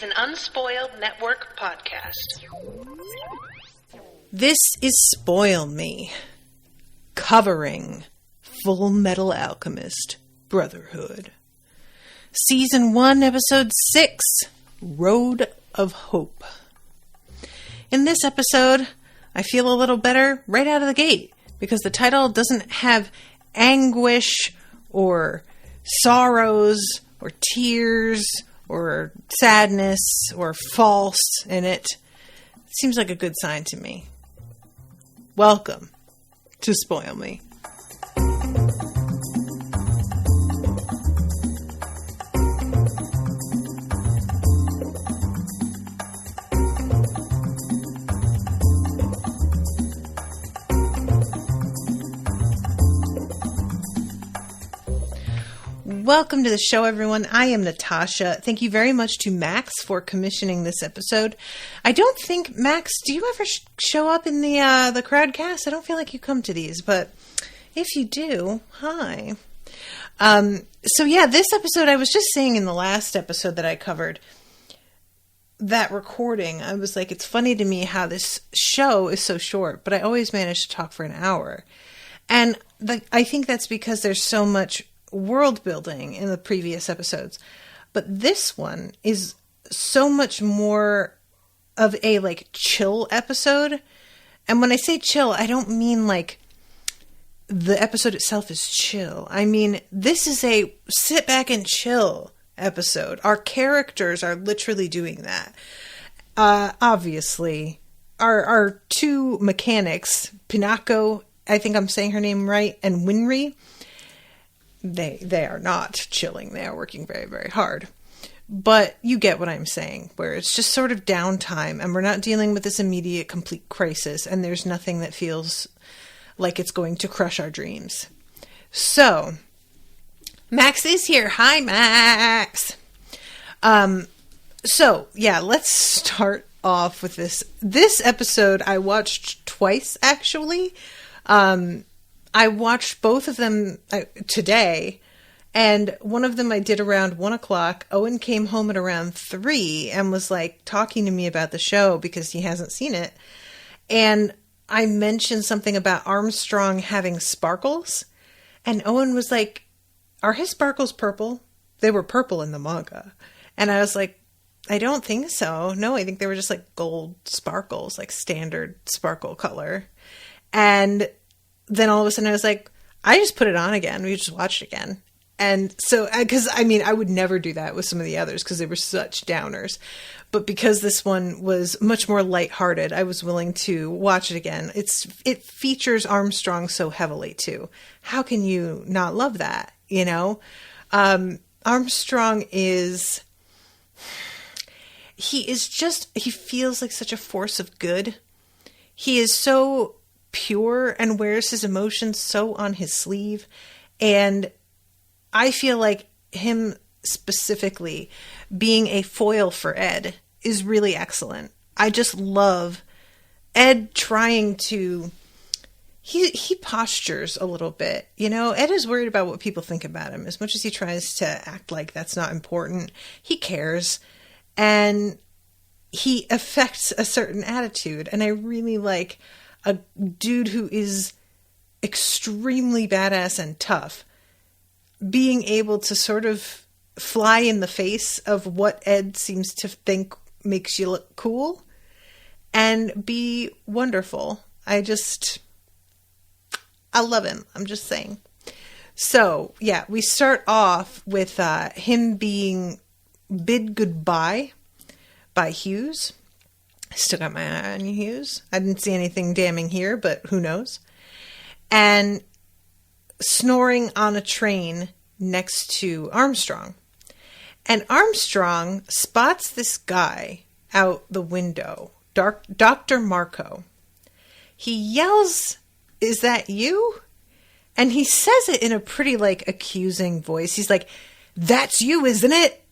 an Unspoiled Network podcast. This is Spoil Me, covering Fullmetal Alchemist, Brotherhood. Season 1, Episode 6, Road of Hope. In this episode, I feel a little better right out of the gate, because the title doesn't have anguish or sorrows or tears or sadness or false in it. It seems like a good sign to me. Welcome to Spoil Me. Welcome to the show, everyone. I am Natasha. Thank you very much to Max for commissioning this episode. I don't think, Max, do you ever show up in the crowdcast? I don't feel like you come to these, but if you do, hi. This episode, I was just saying in the last episode that I covered, that recording, I was like, it's funny to me how this show is so short, but I always manage to talk for an hour. And I think that's because there's so much world building in the previous episodes, but this one is so much more of a chill episode. And when I say chill, I don't mean like the episode itself is chill. I mean, this is a sit back and chill episode. Our characters are literally doing that. Obviously, our two mechanics, Pinako, I think I'm saying her name right, and Winry, They are not chilling. They are working very, very hard. But you get what I'm saying, where it's just sort of downtime and we're not dealing with this immediate complete crisis and there's nothing that feels like it's going to crush our dreams. So, Max is here. Hi, Max. Let's start off with this. This episode I watched twice, actually. I watched both of them today, and one of them I did around 1 o'clock. Owen came home at around 3 and was talking to me about the show because he hasn't seen it. And I mentioned something about Armstrong having sparkles, and Owen was like, "Are his sparkles purple?" They were purple in the manga. And I was like, "I don't think so. No, I think they were just gold sparkles, standard sparkle color." And then all of a sudden I was like, I just put it on again. We just watched it again. And so, because I would never do that with some of the others because they were such downers. But because this one was much more lighthearted, I was willing to watch it again. It features Armstrong so heavily too. How can you not love that? You know, Armstrong he feels like such a force of good. He is so pure and wears his emotions so on his sleeve. And I feel like him specifically being a foil for Ed is really excellent. I just love Ed trying to, he postures a little bit, you know. Ed is worried about what people think about him. As much as he tries to act like that's not important, he cares. And he affects a certain attitude. And I really like a dude who is extremely badass and tough being able to sort of fly in the face of what Ed seems to think makes you look cool and be wonderful. I love him. I'm just saying. So, yeah, we start off with him being bid goodbye by Hughes. I still got my eye on you, Hughes. I didn't see anything damning here, but who knows? And snoring on a train next to Armstrong. And Armstrong spots this guy out the window, Dr. Marco. He yells, "Is that you?" And he says it in a pretty accusing voice. He's like, "That's you, isn't it?"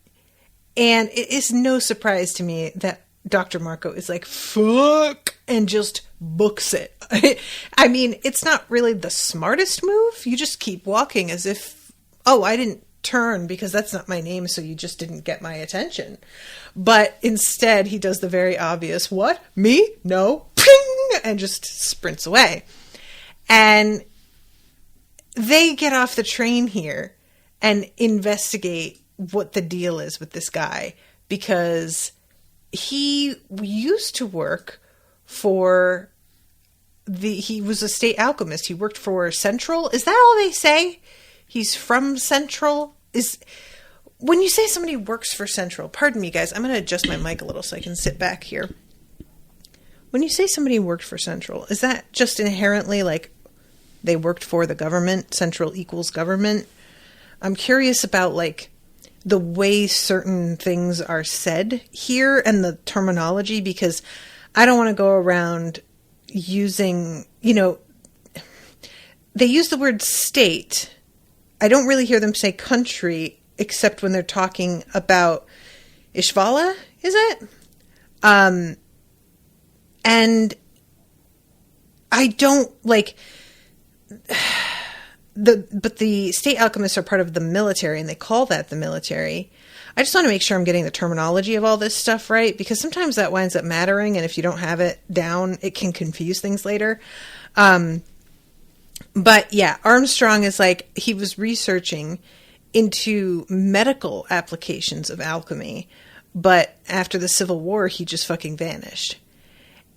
And it is no surprise to me that Dr. Marco is like, "Fuck," and just books it. I mean, it's not really the smartest move. You just keep walking as if, oh, I didn't turn because that's not my name, so you just didn't get my attention. But instead, he does the very obvious, what? Me? No. Ping! And just sprints away. And they get off the train here and investigate what the deal is with this guy, because he used to work for he was a state alchemist. He worked for Central. Is that all they say? He's from Central? When you say somebody works for Central, pardon me guys, I'm going to adjust my mic a little so I can sit back here. When you say somebody worked for Central, is that just inherently like they worked for the government? Central equals government? I'm curious about like the way certain things are said here and the terminology, because I don't want to go around using, they use the word state. I don't really hear them say country, except when they're talking about Ishvala, is it? And I don't like but the state alchemists are part of the military, and they call that the military. I just want to make sure I'm getting the terminology of all this stuff right, because sometimes that winds up mattering, and if you don't have it down, it can confuse things later. But yeah, Armstrong is like, he was researching into medical applications of alchemy, but after the Civil War, he just fucking vanished.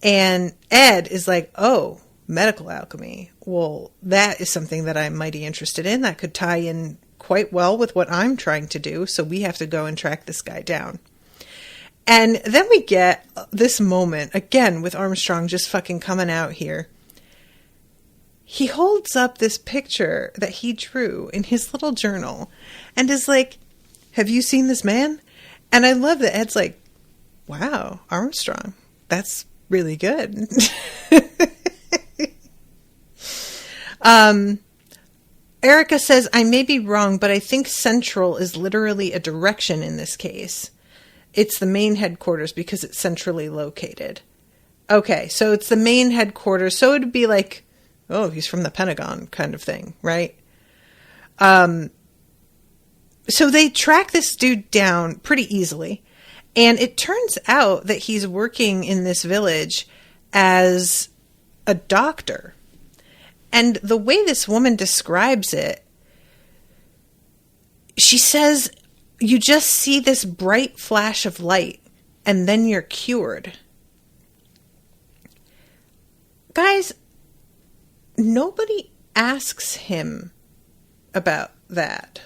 And Ed is like, oh, medical alchemy. Well, that is something that I'm mighty interested in. That could tie in quite well with what I'm trying to do. So we have to go and track this guy down. And then we get this moment again with Armstrong just fucking coming out here. He holds up this picture that he drew in his little journal and is like, have you seen this man? And I love that Ed's like, wow, Armstrong, that's really good. Erica says, I may be wrong, but I think Central is literally a direction in this case. It's the main headquarters because it's centrally located. Okay, so it's the main headquarters. So it'd be like, oh, he's from the Pentagon kind of thing, right? So they track this dude down pretty easily. And it turns out that he's working in this village as a doctor. And the way this woman describes it, she says, you just see this bright flash of light and then you're cured. Guys, nobody asks him about that.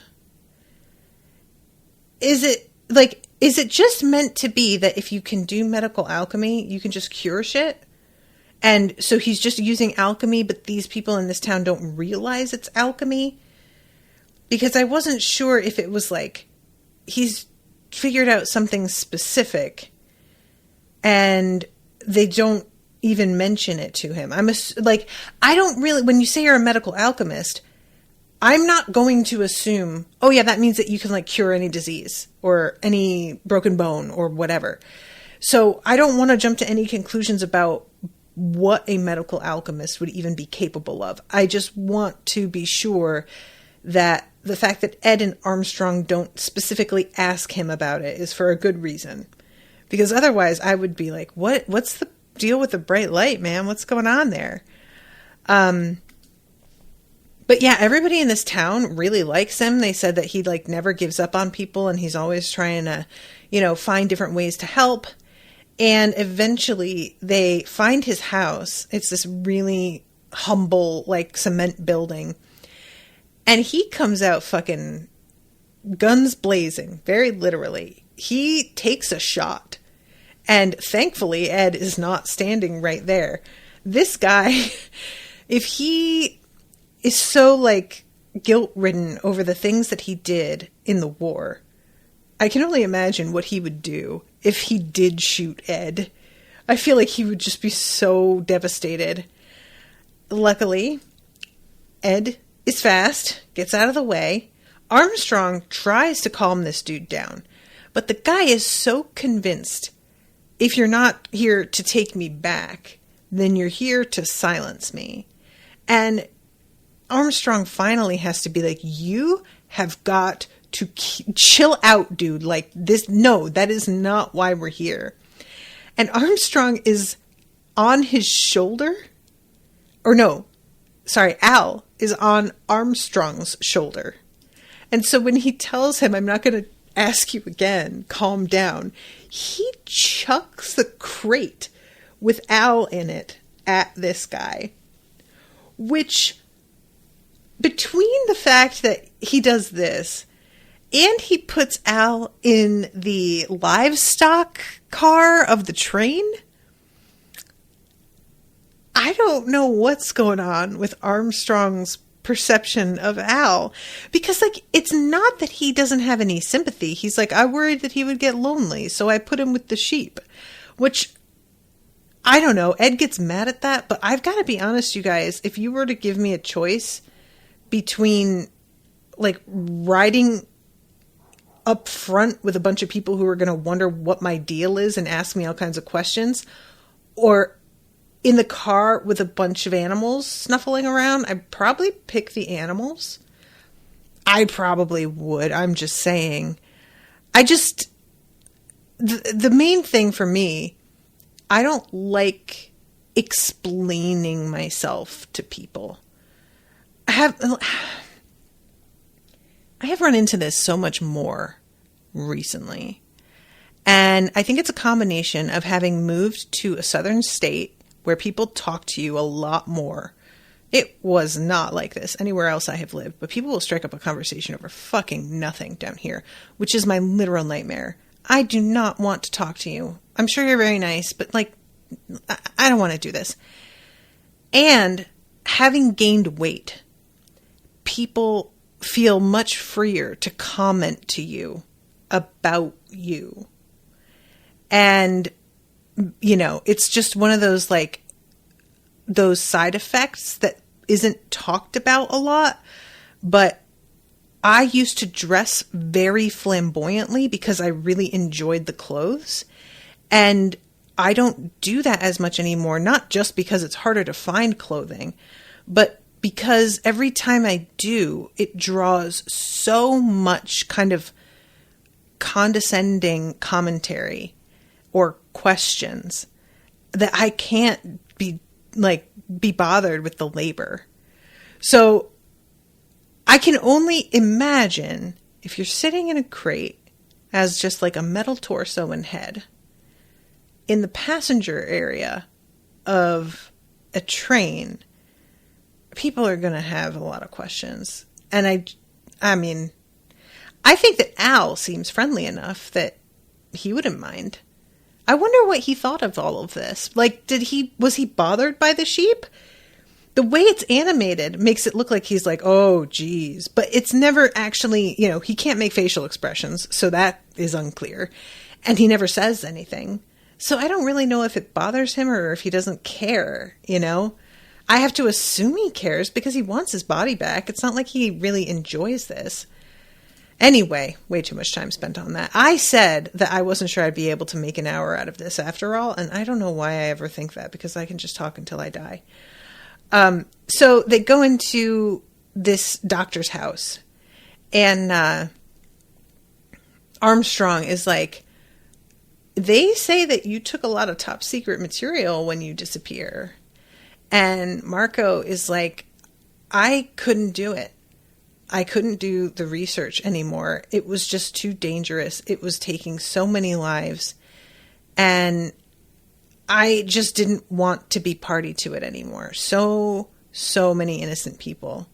Is it just meant to be that if you can do medical alchemy, you can just cure shit? And so he's just using alchemy, but these people in this town don't realize it's alchemy? Because I wasn't sure if it was like, he's figured out something specific and they don't even mention it to him. I don't really, when you say you're a medical alchemist, I'm not going to assume, oh yeah, that means that you can like cure any disease or any broken bone or whatever. So I don't want to jump to any conclusions about what a medical alchemist would even be capable of. I just want to be sure that the fact that Ed and Armstrong don't specifically ask him about it is for a good reason. Because otherwise I would be like, what's the deal with the bright light, man? What's going on there? But yeah, everybody in this town really likes him. They said that he like never gives up on people and he's always trying to, find different ways to help. And eventually they find his house. It's this really humble, like cement building. And he comes out fucking guns blazing, very literally. He takes a shot. And thankfully, Ed is not standing right there. This guy, if he is so like guilt-ridden over the things that he did in the war, I can only imagine what he would do if he did shoot Ed. I feel like he would just be so devastated. Luckily, Ed is fast, gets out of the way. Armstrong tries to calm this dude down, but the guy is so convinced, if you're not here to take me back, then you're here to silence me. And Armstrong finally has to be like, you have got to chill out, dude. Like this, no, that is not why we're here. And Armstrong is on his shoulder. Or no, sorry, Al is on Armstrong's shoulder. And so when he tells him, I'm not going to ask you again, calm down, he chucks the crate with Al in it at this guy. Which, between the fact that he does this and he puts Al in the livestock car of the train, I don't know what's going on with Armstrong's perception of Al. Because, like, it's not that he doesn't have any sympathy. He's like, I worried that he would get lonely, so I put him with the sheep. Which, I don't know. Ed gets mad at that, but I've got to be honest, you guys. If you were to give me a choice between, like, riding up front with a bunch of people who are going to wonder what my deal is and ask me all kinds of questions, or in the car with a bunch of animals snuffling around, I'd probably pick the animals. I probably would. I'm just saying. The main thing for me, I don't like explaining myself to people. I have run into this so much more recently. And I think it's a combination of having moved to a southern state where people talk to you a lot more. It was not like this anywhere else I have lived, but people will strike up a conversation over fucking nothing down here, which is my literal nightmare. I do not want to talk to you. I'm sure you're very nice, but like, I don't want to do this. And having gained weight, people feel much freer to comment to you about you. And, you know, it's just one of those, like, those side effects that isn't talked about a lot. But I used to dress very flamboyantly because I really enjoyed the clothes. And I don't do that as much anymore, not just because it's harder to find clothing, but because every time I do, it draws so much kind of condescending commentary or questions that I can't be bothered with the labor. So I can only imagine if you're sitting in a crate as just like a metal torso and head in the passenger area of a train, people are going to have a lot of questions. And I mean, I think that Al seems friendly enough that he wouldn't mind. I wonder what he thought of all of this. Like, was he bothered by the sheep? The way it's animated makes it look like he's like, oh, geez. But it's never actually, you know, he can't make facial expressions, so that is unclear. And he never says anything. So I don't really know if it bothers him or if he doesn't care, you know? I have to assume he cares because he wants his body back. It's not like he really enjoys this. Anyway, way too much time spent on that. I said that I wasn't sure I'd be able to make an hour out of this after all, and I don't know why I ever think that, because I can just talk until I die. So they go into this doctor's house, and Armstrong is like, they say that you took a lot of top secret material when you disappear. And Marco is like, I couldn't do it. I couldn't do the research anymore. It was just too dangerous. It was taking so many lives. And I just didn't want to be party to it anymore. So many innocent people.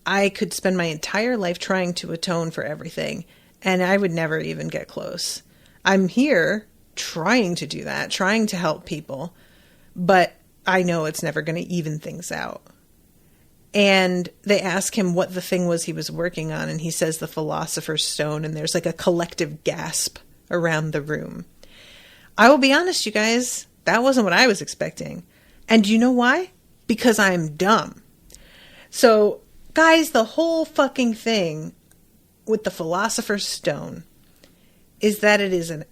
I could spend my entire life trying to atone for everything, and I would never even get close. I'm here trying to do that, trying to help people, but I know it's never going to even things out. And they ask him what the thing was he was working on, and he says the Philosopher's Stone, and there's like a collective gasp around the room. I will be honest, you guys, that wasn't what I was expecting. And you know why? Because I'm dumb. So, guys, the whole fucking thing with the Philosopher's Stone is that it is an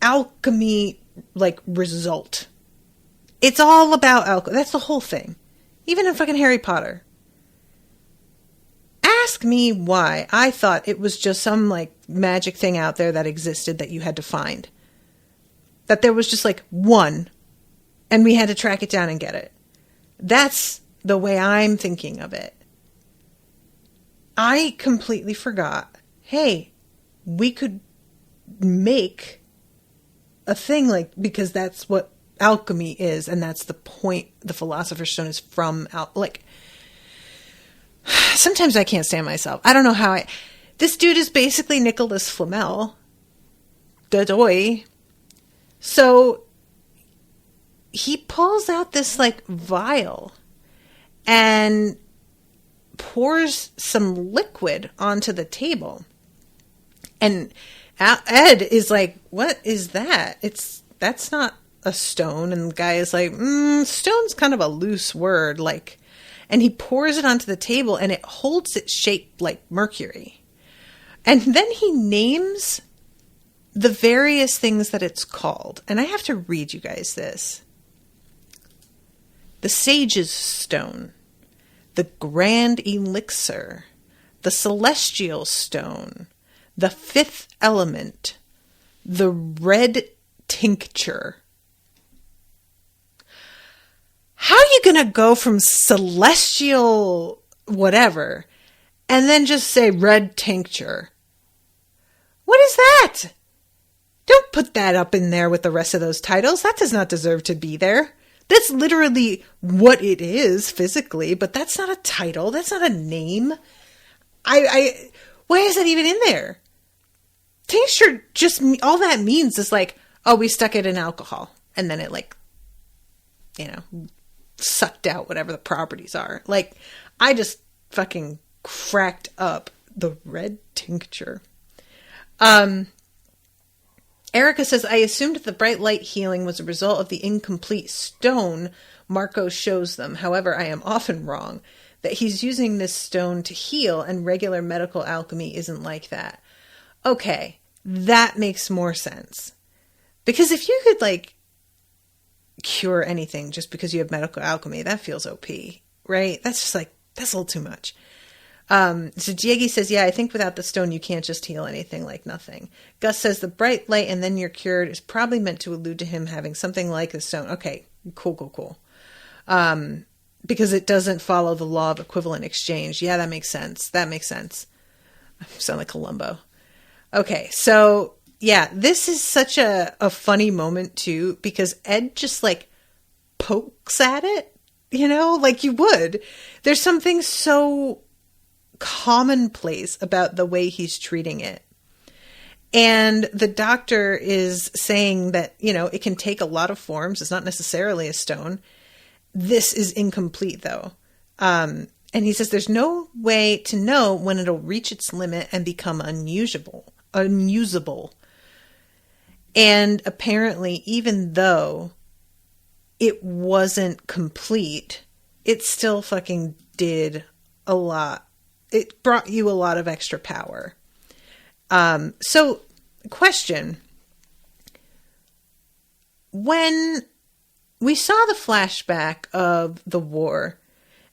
alchemy, like, result. It's all about alchemy. That's the whole thing. Even in fucking Harry Potter. ask me why I thought it was just some like magic thing out there that existed that you had to find. That there was just like one, and we had to track it down and get it. That's the way I'm thinking of it. I completely forgot, hey, we could make a thing like, because that's what alchemy is, and that's the point the Philosopher's Stone is from. Like, sometimes I can't stand myself. I don't know how this dude is basically Nicholas Flamel. Dadoy. So he pulls out this like vial and pours some liquid onto the table. And Ed is like, what is that? That's not a stone. And the guy is like, stone's kind of a loose word. Like, and he pours it onto the table and it holds it shaped like mercury. And then he names the various things that it's called. And I have to read you guys this. The Sage's Stone, the Grand Elixir, the Celestial Stone, the Fifth Element, the Red Tincture. How are you going to go from celestial whatever and then just say Red Tincture? What is that? Don't put that up in there with the rest of those titles. That does not deserve to be there. That's literally what it is physically, but that's not a title. That's not a name. Why is that even in there? Tincture, just all that means is like, oh, we stuck it in alcohol and then it like, sucked out whatever the properties are. Like, I just fucking cracked up the Red Tincture. Erica says, I assumed the bright light healing was a result of the incomplete stone Marco shows them. However, I am often wrong. That he's using this stone to heal, and regular medical alchemy isn't like that. Okay, that makes more sense. Because if you could, like, cure anything just because you have medical alchemy, that feels OP, right? That's just like, that's a little too much. So Diego says, yeah, I think without the stone, you can't just heal anything like nothing. Gus says the bright light and then you're cured is probably meant to allude to him having something like the stone. Okay, cool. Because it doesn't follow the law of equivalent exchange. Yeah, that makes sense. I sound like Columbo. Okay, so yeah, this is such a funny moment too, because Ed just like pokes at it, like you would. There's something so commonplace about the way he's treating it. And the doctor is saying that, it can take a lot of forms. It's not necessarily a stone. This is incomplete though. And he says there's no way to know when it'll reach its limit and become unusable. And apparently, even though it wasn't complete, it still fucking did a lot. It brought you a lot of extra power. So, question. When we saw the flashback of the war,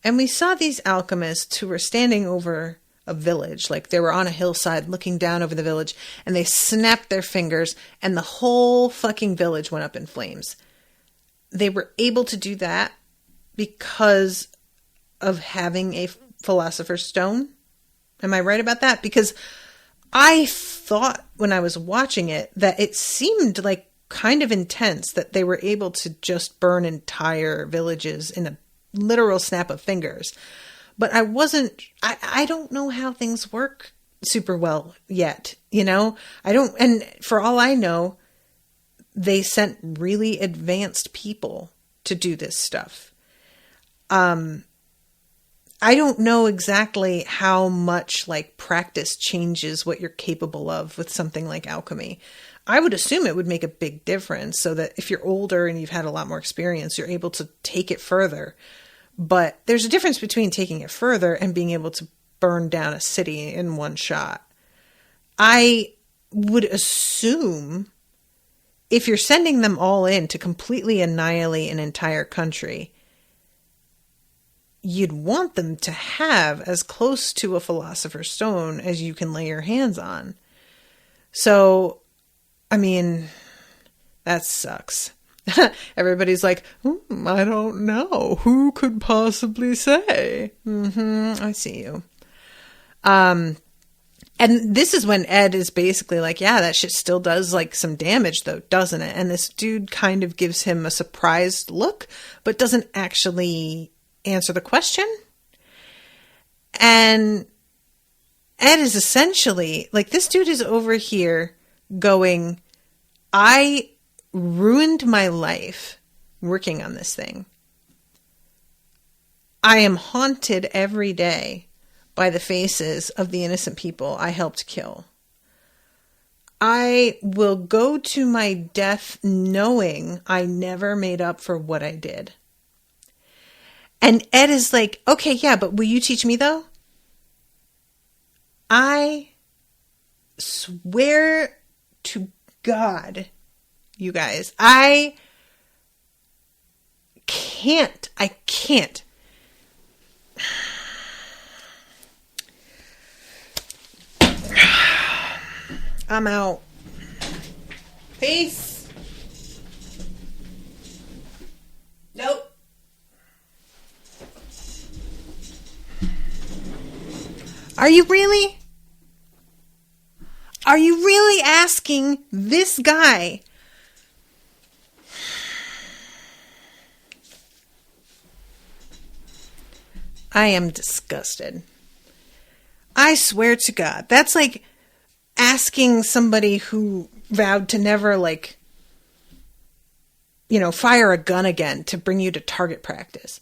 and we saw these alchemists who were standing over a village, like they were on a hillside looking down over the village, and they snapped their fingers, and the whole fucking village went up in flames. They were able to do that because of having a Philosopher's Stone. Am I right about that? Because I thought when I was watching it that it seemed like kind of intense that they were able to just burn entire villages in a literal snap of fingers. But I don't know how things work super well yet, and for all I know, they sent really advanced people to do this stuff. I don't know exactly how much like practice changes what you're capable of with something like alchemy. I would assume it would make a big difference so that if you're older and you've had a lot more experience, you're able to take it further. But there's a difference between taking it further and being able to burn down a city in one shot. I would assume if you're sending them all in to completely annihilate an entire country, you'd want them to have as close to a Philosopher's Stone as you can lay your hands on. So, I mean, that sucks. Everybody's like, I don't know. Who could possibly say? I see you. And this is when Ed is basically like, yeah, that shit still does like some damage though, doesn't it? And this dude kind of gives him a surprised look, but doesn't actually answer the question. And Ed is essentially like, this dude is over here going, I ruined my life working on this thing. I am haunted every day by the faces of the innocent people I helped kill. I will go to my death knowing I never made up for what I did. And Ed is like, okay, yeah, but will you teach me though? I swear to God, you guys, I can't. I'm out. Peace. Nope. Are you really? Are you really asking this guy? I am disgusted. I swear to God. That's like asking somebody who vowed to never, like, you know, fire a gun again to bring you to target practice.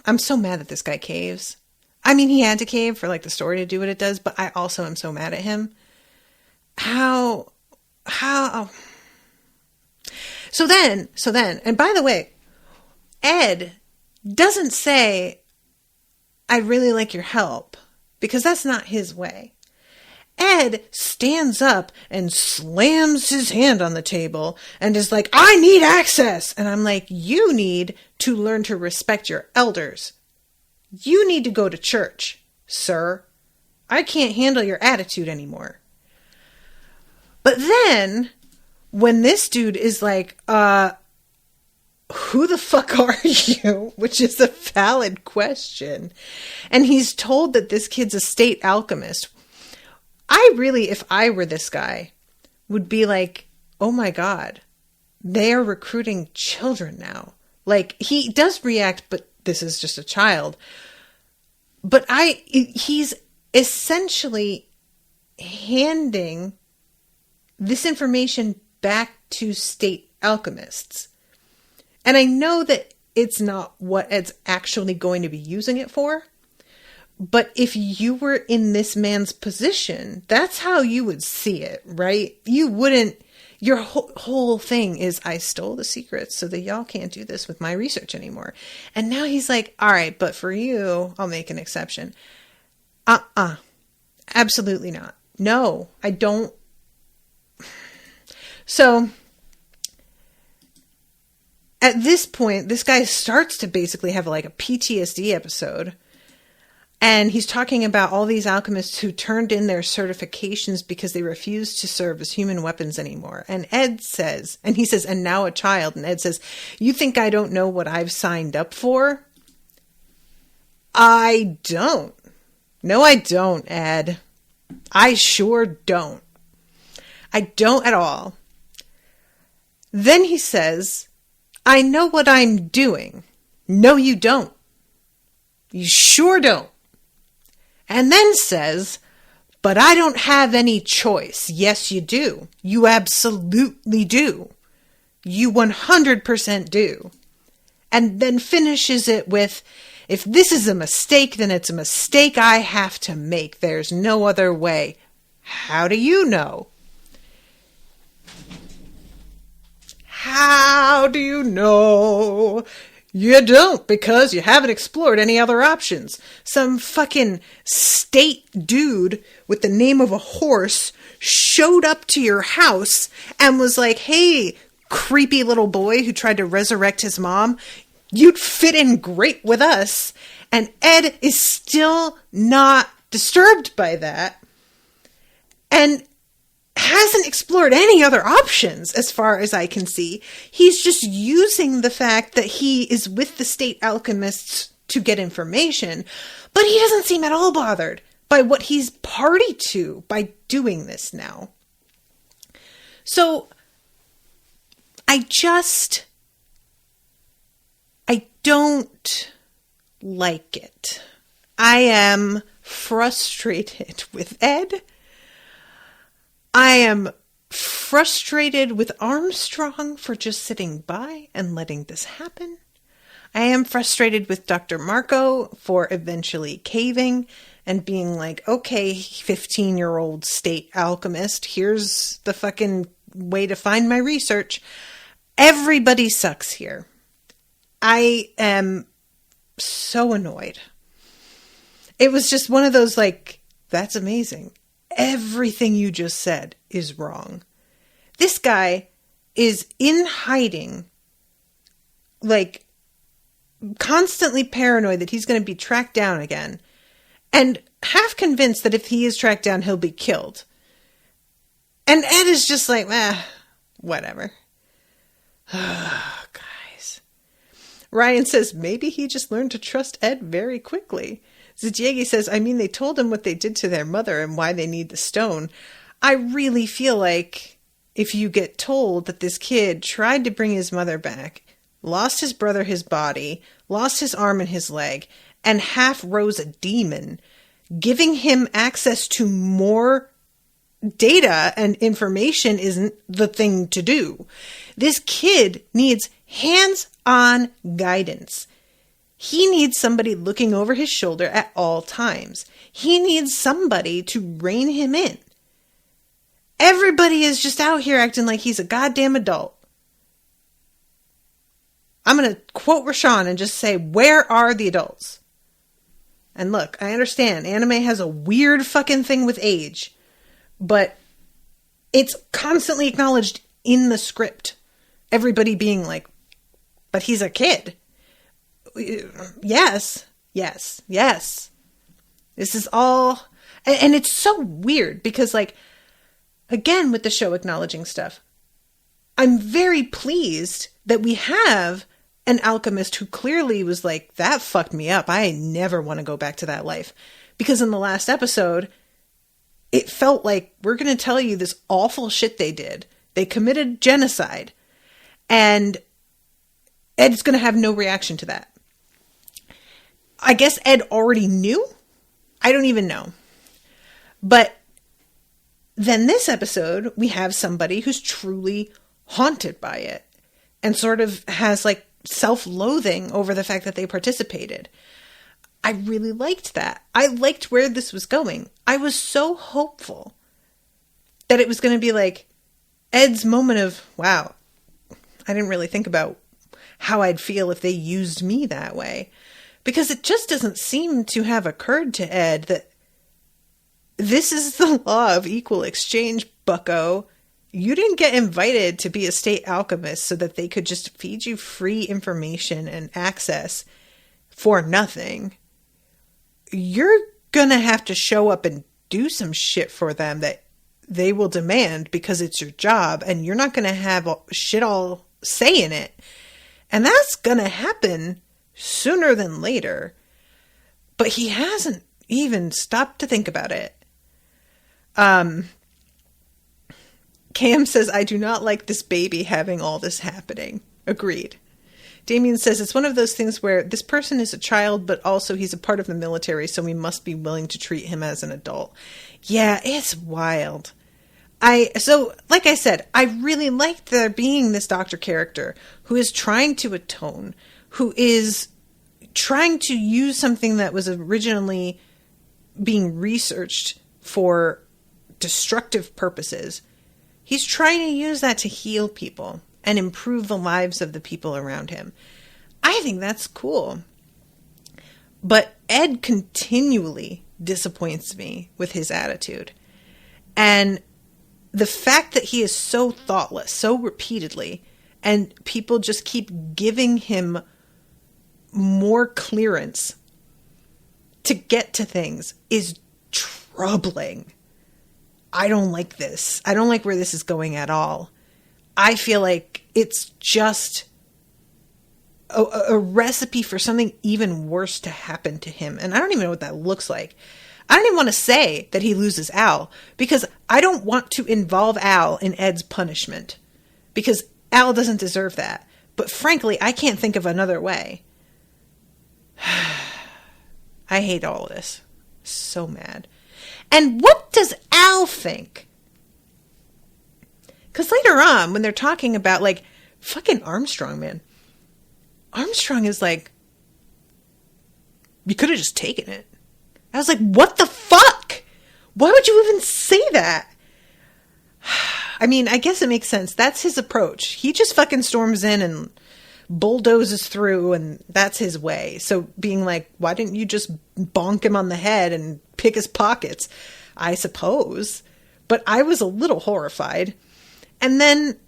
I'm so mad that this guy caves. I mean, he had to cave for, like, the story to do what it does, but I also am so mad at him. How? So then, and by the way, Ed doesn't say, I really like your help, because that's not his way. Ed stands up and slams his hand on the table and is like, I need access. And I'm like, you need to learn to respect your elders. You need to go to church, sir. I can't handle your attitude anymore. But then, when this dude is like, who the fuck are you? Which is a valid question. And he's told that this kid's a state alchemist. I really, if I were this guy, would be like, oh my God, they are recruiting children now. Like, he does react, but this is just a child. But he's essentially handing this information back to state alchemists. And I know that it's not what Ed's actually going to be using it for. But if you were in this man's position, that's how you would see it, right? You wouldn't, your whole thing is, I stole the secrets so that y'all can't do this with my research anymore. And now he's like, all right, but for you, I'll make an exception. Absolutely not. No, I don't. So at this point, this guy starts to basically have like a PTSD episode. And he's talking about all these alchemists who turned in their certifications because they refused to serve as human weapons anymore. And Ed says, and he says, and now a child. And Ed says, you think I don't know what I've signed up for? I don't. No, I don't, Ed. I sure don't. I don't at all. Then he says, I know what I'm doing. No, you don't. You sure don't. And then says, but I don't have any choice. Yes, you do. You absolutely do. You 100% do. And then finishes it with, if this is a mistake, then it's a mistake I have to make. There's no other way. How do you know? How do you know? You don't, because you haven't explored any other options. Some fucking state dude with the name of a horse showed up to your house and was like, hey, creepy little boy who tried to resurrect his mom, You'd fit in great with us. And Ed is still not disturbed by that. And hasn't explored any other options as far as I can see. He's just using the fact that he is with the state alchemists to get information, but he doesn't seem at all bothered by what he's party to by doing this now. So I don't like it. I am frustrated with Ed. I am frustrated with Armstrong for just sitting by and letting this happen. I am frustrated with Dr. Marco for eventually caving and being like, okay, 15-year-old state alchemist, here's the fucking way to find my research. Everybody sucks here. I am so annoyed. It was just one of those like, that's amazing. Everything you just said is wrong. This guy is in hiding, like constantly paranoid that he's going to be tracked down again, and half convinced that if he is tracked down, he'll be killed. And Ed is just like, whatever. Guys. Ryan says, maybe he just learned to trust Ed very quickly. Zadiegi says, I mean, they told him what they did to their mother and why they need the stone. I really feel like if you get told that this kid tried to bring his mother back, lost his brother his body, lost his arm and his leg, and half rose a demon, giving him access to more data and information isn't the thing to do. This kid needs hands-on guidance. He needs somebody looking over his shoulder at all times. He needs somebody to rein him in. Everybody is just out here acting like he's a goddamn adult. I'm going to quote Rashawn and just say, where are the adults? And look, I understand anime has a weird fucking thing with age, but it's constantly acknowledged in the script. Everybody being like, but he's a kid. Yes. This is all, and it's so weird because, like, again, with the show acknowledging stuff, I'm very pleased that we have an alchemist who clearly was like, that fucked me up. I never want to go back to that life. Because in the last episode, it felt like we're going to tell you this awful shit they did. They committed genocide. And Ed's going to have no reaction to that. I guess Ed already knew. I don't even know. But then this episode, we have somebody who's truly haunted by it and sort of has like self-loathing over the fact that they participated. I really liked that. I liked where this was going. I was so hopeful that it was going to be like Ed's moment of, wow, I didn't really think about how I'd feel if they used me that way. Because it just doesn't seem to have occurred to Ed that this is the law of equal exchange, bucko. You didn't get invited to be a state alchemist so that they could just feed you free information and access for nothing. You're gonna have to show up and do some shit for them that they will demand because it's your job, and you're not gonna have shit all say in it. And that's gonna happen sooner than later. But he hasn't even stopped to think about it. Cam says, I do not like this baby having all this happening. Agreed. Damien says, it's one of those things where this person is a child, but also he's a part of the military, so we must be willing to treat him as an adult. Yeah, it's wild. So, like I said, I really liked there being this doctor character who is trying to atone, who is trying to use something that was originally being researched for destructive purposes. He's trying to use that to heal people and improve the lives of the people around him. I think that's cool. But Ed continually disappoints me with his attitude. And the fact that he is so thoughtless, so repeatedly, and people just keep giving him more clearance to get to things is troubling. I don't like this. I don't like where this is going at all. I feel like it's just a recipe for something even worse to happen to him. And I don't even know what that looks like. I don't even want to say that he loses Al, because I don't want to involve Al in Ed's punishment, because Al doesn't deserve that. But frankly, I can't think of another way. I hate all of this. So mad. And what does Al think? Because later on, when they're talking about, like, fucking Armstrong, man. Armstrong is like, you could have just taken it. I was like, what the fuck? Why would you even say that? I mean, I guess it makes sense. That's his approach. He just fucking storms in and bulldozes through, and that's his way. So being like, why didn't you just bonk him on the head and pick his pockets? I suppose. But I was a little horrified. And then,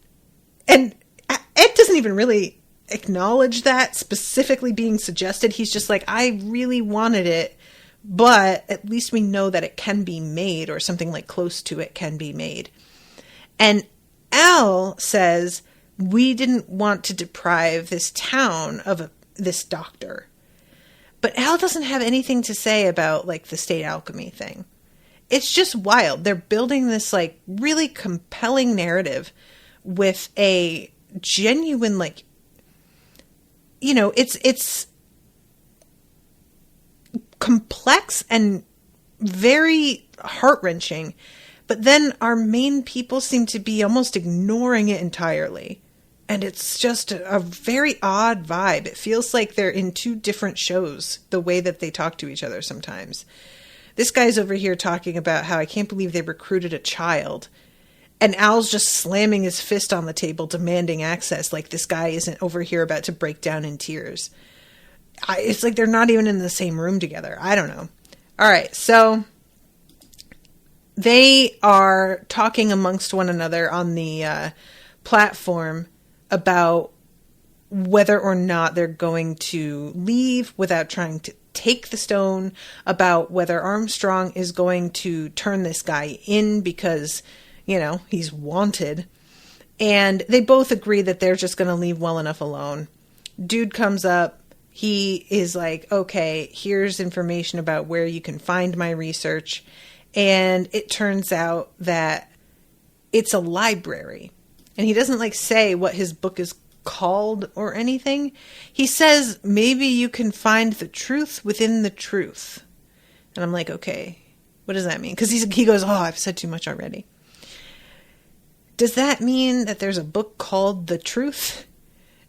and Ed doesn't even really acknowledge that specifically being suggested. He's just like, I really wanted it, but at least we know that it can be made, or something like close to it can be made. And Al says, we didn't want to deprive this town of this doctor. But Al doesn't have anything to say about, like, the state alchemy thing. It's just wild. They're building this, like, really compelling narrative with a genuine, like, you know, it's complex and very heart-wrenching. But then our main people seem to be almost ignoring it entirely. And it's just a very odd vibe. It feels like they're in two different shows, the way that they talk to each other sometimes. This guy's over here talking about how I can't believe they recruited a child. And Al's just slamming his fist on the table, demanding access, like this guy isn't over here about to break down in tears. It's like they're not even in the same room together. I don't know. All right, so they are talking amongst one another on the platform about whether or not they're going to leave without trying to take the stone, about whether Armstrong is going to turn this guy in because, you know, he's wanted. And they both agree that they're just going to leave well enough alone. Dude comes up. He is like, okay, here's information about where you can find my research. And it turns out that it's a library. And he doesn't, like, say what his book is called or anything. He says, maybe you can find the truth within the truth. And I'm like, okay, what does that mean? Because he goes, oh, I've said too much already. Does that mean that there's a book called The Truth?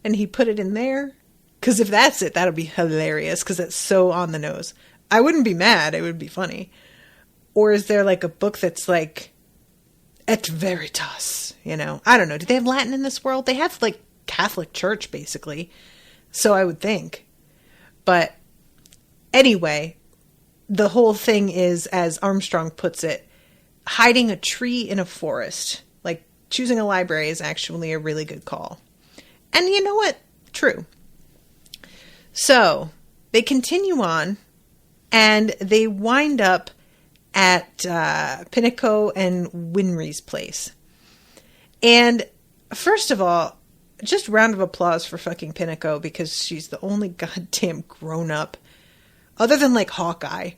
And he put it in there? Because if that's it, that'll be hilarious, because it's so on the nose. I wouldn't be mad. It would be funny. Or is there, like, a book that's like, et veritas, you know? I don't know. Do they have Latin in this world? They have, like, Catholic Church, basically. So I would think. But anyway, the whole thing is, as Armstrong puts it, hiding a tree in a forest. Like, choosing a library is actually a really good call. And you know what? True. So they continue on, and they wind up at Pinako and Winry's place. And first of all, just round of applause for fucking Pinako, because she's the only goddamn grown-up, other than, like, Hawkeye.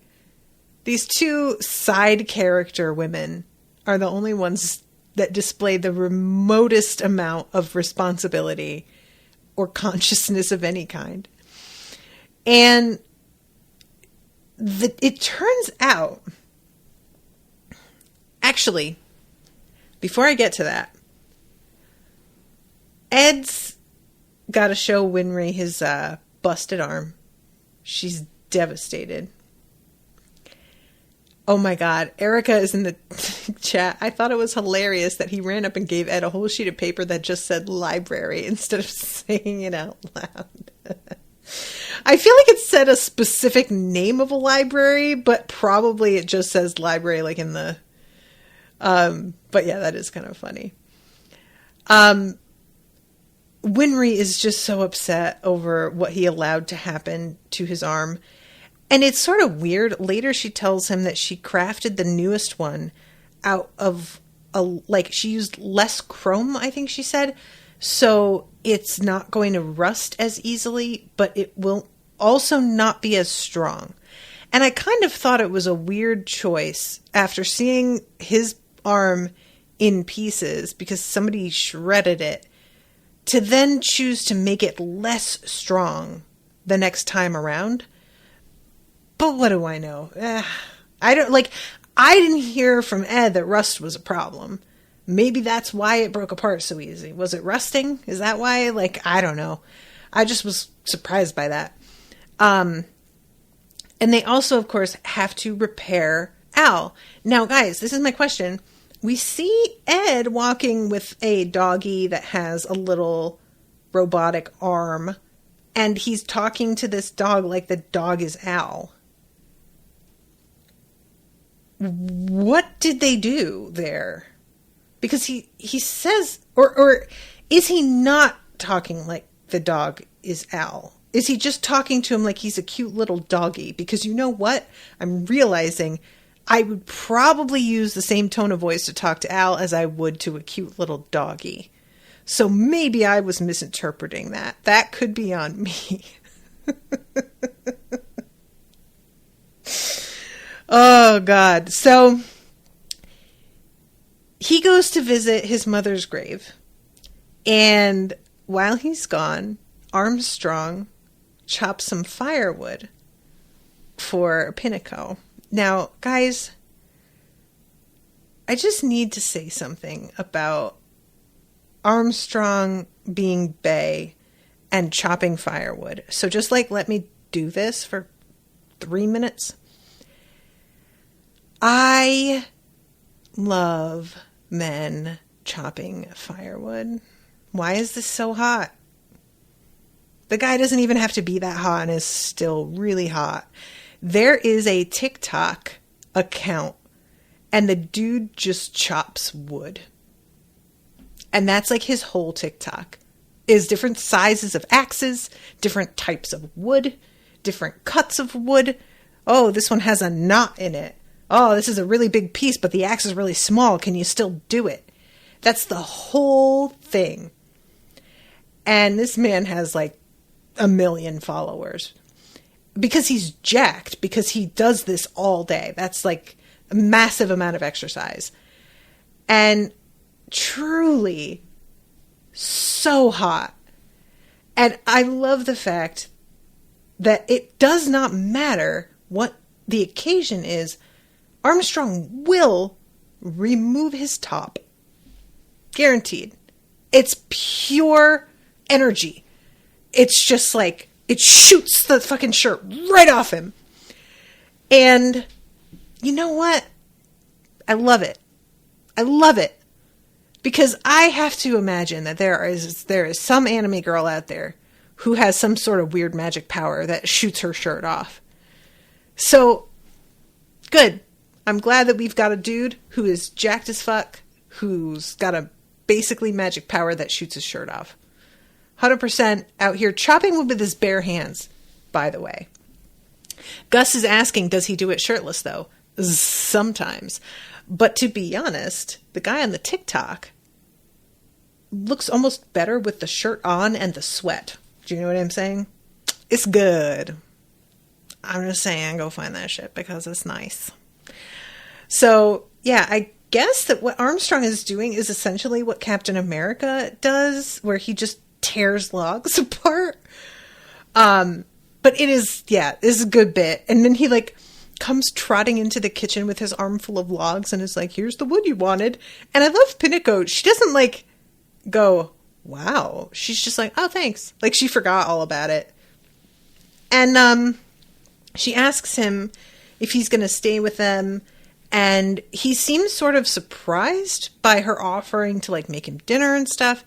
These two side character women are the only ones that display the remotest amount of responsibility or consciousness of any kind. And it turns out, actually, before I get to that, Ed's got to show Winry his busted arm. She's devastated. Oh my God. Erica is in the chat. I thought it was hilarious that he ran up and gave Ed a whole sheet of paper that just said library instead of saying it out loud. I feel like it said a specific name of a library, but probably it just says library, like in the, but yeah, that is kind of funny. Winry is just so upset over what he allowed to happen to his arm. And it's sort of weird. Later she tells him that she crafted the newest one out of she used less chrome, I think she said. So it's not going to rust as easily, but it will also not be as strong. And I kind of thought it was a weird choice after seeing his arm in pieces because somebody shredded it, to then choose to make it less strong the next time around. But what do I know? I didn't hear from Ed that rust was a problem. Maybe that's why it broke apart so easy. Was it rusting? Is that why? I don't know. I just was surprised by that. And they also, of course, have to repair Al. Now, guys, this is my question. We see Ed walking with a doggy that has a little robotic arm, and he's talking to this dog like the dog is Al. What did they do there? Because he says, or is he not talking like the dog is Al? Is he just talking to him like he's a cute little doggy? Because you know what? I'm realizing I would probably use the same tone of voice to talk to Al as I would to a cute little doggy. So maybe I was misinterpreting that. That could be on me. Oh, God. So he goes to visit his mother's grave. And while he's gone, Armstrong chops some firewood for Pinako. Now, guys, I just need to say something about Armstrong being bae and chopping firewood. So just let me do this for 3 minutes. I love men chopping firewood. Why is this so hot? The guy doesn't even have to be that hot and is still really hot. There is a TikTok account and the dude just chops wood. And that's his whole TikTok. Is different sizes of axes, different types of wood, different cuts of wood. Oh, this one has a knot in it. Oh, this is a really big piece, but the axe is really small. Can you still do it? That's the whole thing. And this man has 1 million followers. Because he's jacked. Because he does this all day. That's a massive amount of exercise. And truly so hot. And I love the fact that it does not matter what the occasion is. Armstrong will remove his top. Guaranteed. It's pure energy. It's just it shoots the fucking shirt right off him. And you know what? I love it. I love it. Because I have to imagine that there is some anime girl out there who has some sort of weird magic power that shoots her shirt off. So, good. I'm glad that we've got a dude who is jacked as fuck, who's got a basically magic power that shoots his shirt off. 100% out here chopping wood with his bare hands, by the way. Gus is asking, does he do it shirtless, though? Sometimes. But to be honest, the guy on the TikTok looks almost better with the shirt on and the sweat. Do you know what I'm saying? It's good. I'm just saying, go find that shit because it's nice. So, yeah, I guess that what Armstrong is doing is essentially what Captain America does, where he just tears logs apart. But it is, this is a good bit. And then he comes trotting into the kitchen with his armful of logs and is like, here's the wood you wanted. And I love Pinako. She doesn't go, wow. She's just oh, thanks. She forgot all about it. And she asks him if he's going to stay with them. And he seems sort of surprised by her offering to make him dinner and stuff.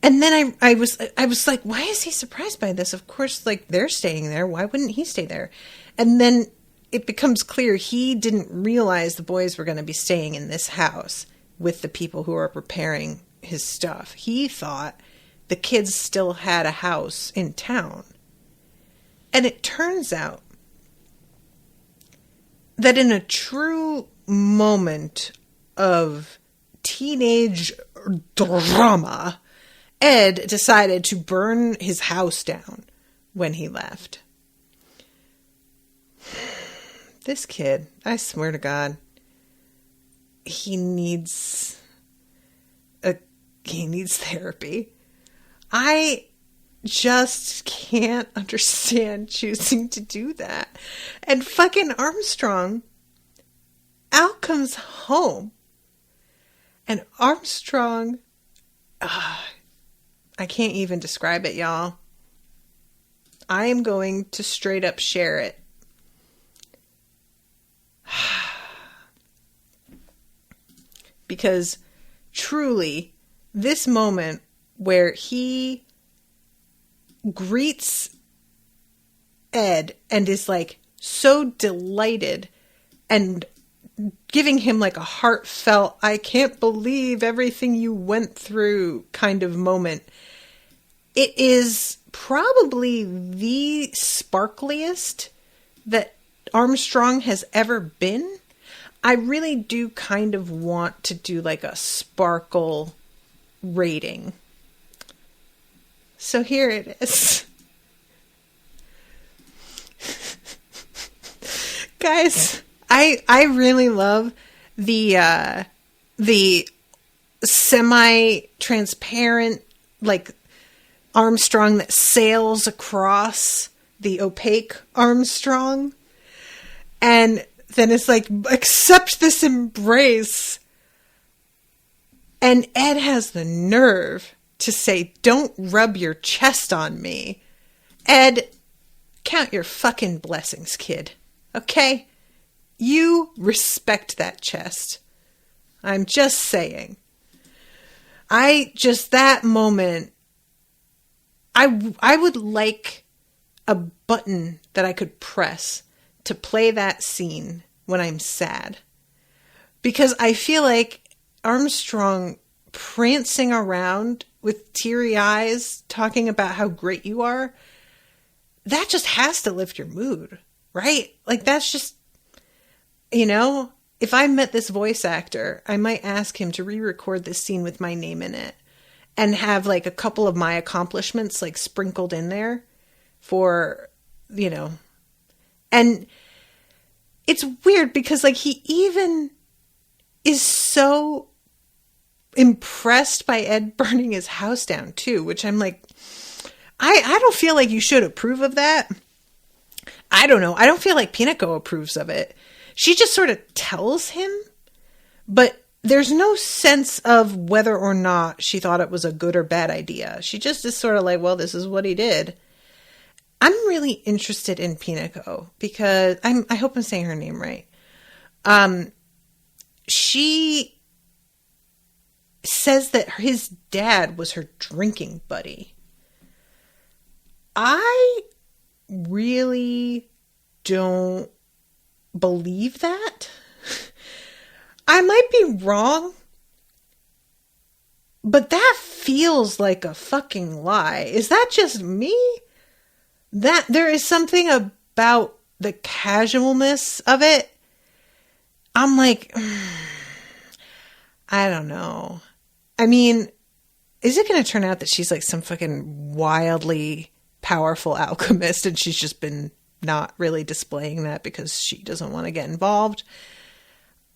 And then I was like, why is he surprised by this? Of course, they're staying there. Why wouldn't he stay there? And then it becomes clear he didn't realize the boys were going to be staying in this house with the people who are repairing his stuff. He thought the kids still had a house in town. And it turns out that in a true moment of teenage drama, Ed decided to burn his house down when he left. This kid, I swear to God, he needs therapy. I just can't understand choosing to do that. And fucking Armstrong, Al comes home. And Armstrong, I can't even describe it, y'all. I am going to straight up share it. Because truly, this moment where he greets Ed and is like so delighted and giving him like a heartfelt, I can't believe everything you went through kind of moment. It is probably the sparkliest that Armstrong has ever been. I really do kind of want to do like a sparkle rating. So here it is. Guys, I really love the semi-transparent like Armstrong that sails across the opaque Armstrong. And then it's like, accept this embrace. And Ed has the nerve to say, don't rub your chest on me. Ed, count your fucking blessings, kid. Okay? You respect that chest. I'm just saying. That moment, I would like a button that I could press to play that scene when I'm sad. Because I feel like Armstrong prancing around with teary eyes, talking about how great you are, that just has to lift your mood, right? Like that's just, if I met this voice actor, I might ask him to re-record this scene with my name in it and have like a couple of my accomplishments like sprinkled in there for, and it's weird because like he even is so impressed by Ed burning his house down too, which I'm like, I don't feel like you should approve of that. I don't know. I don't feel like Pinako approves of it. She just sort of tells him, but there's no sense of whether or not she thought it was a good or bad idea. She just is sort of like, well, this is what he did. I'm really interested in Pinako because I hope I'm saying her name right. She says that his dad was her drinking buddy. I really don't believe that. I might be wrong, but that feels like a fucking lie. Is that just me? That there is something about the casualness of it. I'm like, I don't know. I mean, is it going to turn out that she's like some fucking wildly powerful alchemist and she's just been not really displaying that because she doesn't want to get involved?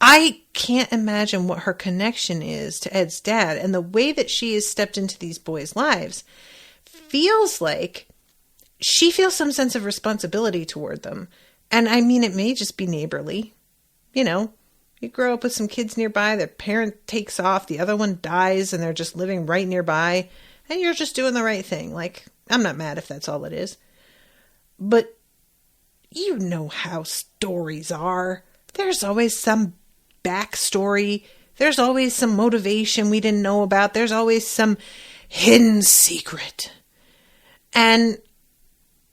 I can't imagine what her connection is to Ed's dad, and the way that she has stepped into these boys' lives feels like she feels some sense of responsibility toward them. And I mean, it may just be neighborly. You grow up with some kids nearby, their parent takes off, the other one dies, and they're just living right nearby, and you're just doing the right thing. Like, I'm not mad if that's all it is. But you know how stories are. There's always some backstory. There's always some motivation we didn't know about. There's always some hidden secret. And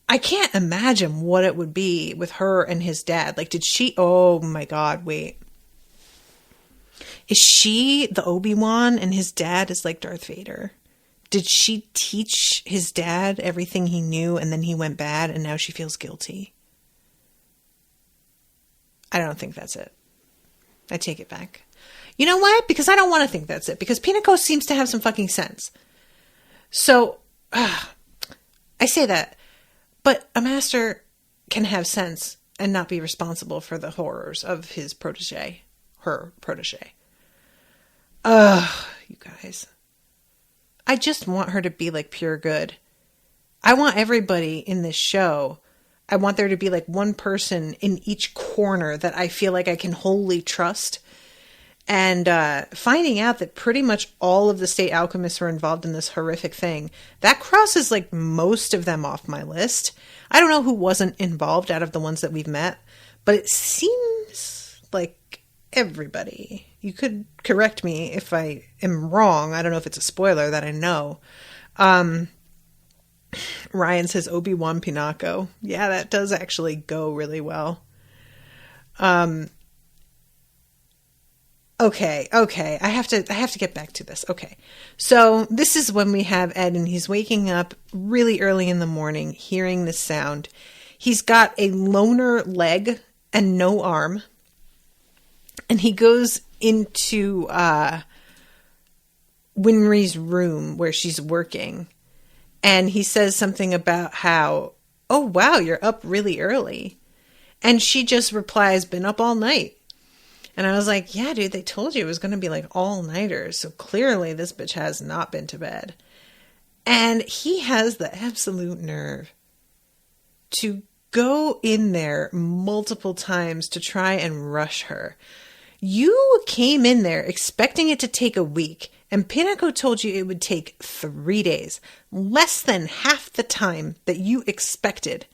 I can't imagine what it would be with her and his dad. Like, oh my God, wait. Is she the Obi-Wan and his dad is like Darth Vader? Did she teach his dad everything he knew and then he went bad and now she feels guilty? I don't think that's it. I take it back. You know why? Because I don't want to think that's it. Because Pinako seems to have some fucking sense. So, I say that. But a master can have sense and not be responsible for the horrors of his protege. Her protege. You guys. I just want her to be like pure good. I want everybody in this show. I want there to be like one person in each corner that I feel like I can wholly trust. And finding out that pretty much all of the state alchemists were involved in this horrific thing, that crosses like most of them off my list. I don't know who wasn't involved out of the ones that we've met, but it seems like everybody. You could correct me if I am wrong. I don't know if it's a spoiler that I know. Ryan says Obi-Wan Pinako. Yeah, that does actually go really well. Okay. I have to get back to this. Okay. So this is when we have Ed, and he's waking up really early in the morning, hearing this sound. He's got a loner leg and no arm. And he goes into Winry's room where she's working. And he says something about how, oh, wow, you're up really early. And she just replies, been up all night. And I was like, yeah, dude, they told you it was going to be like all-nighters. So clearly this bitch has not been to bed. And he has the absolute nerve to go in there multiple times to try and rush her. You came in there expecting it to take a week, and Pinako told you it would take 3 days, less than half the time that you expected.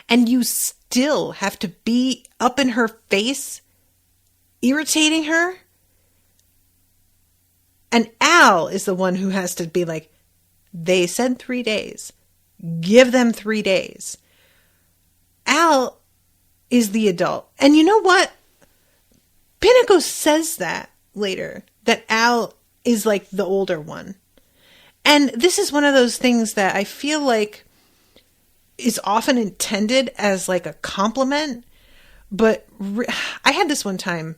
And you still have to be up in her face, irritating her. And Al is the one who has to be like, they said 3 days. Give them 3 days. Al is the adult. And you know what? Pinako says that later, that Al is like the older one. And this is one of those things that I feel like is often intended as like a compliment. But I had this one time,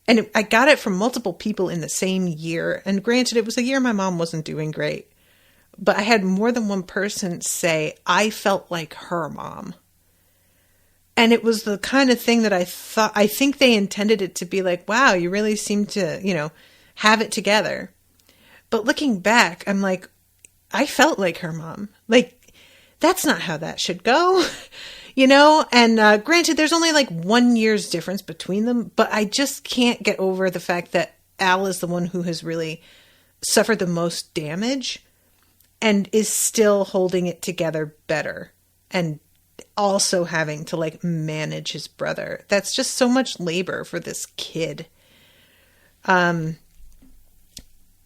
and I got it from multiple people in the same year. And granted, it was a year my mom wasn't doing great. But I had more than one person say, I felt like her mom. And it was the kind of thing that I think they intended it to be like, wow, you really seem to, have it together. But looking back, I'm like, I felt like her mom. Like, that's not how that should go, And granted, there's only like 1 year's difference between them, but I just can't get over the fact that Al is the one who has really suffered the most damage and is still holding it together better and also having to like manage his brother. That's just so much labor for this kid.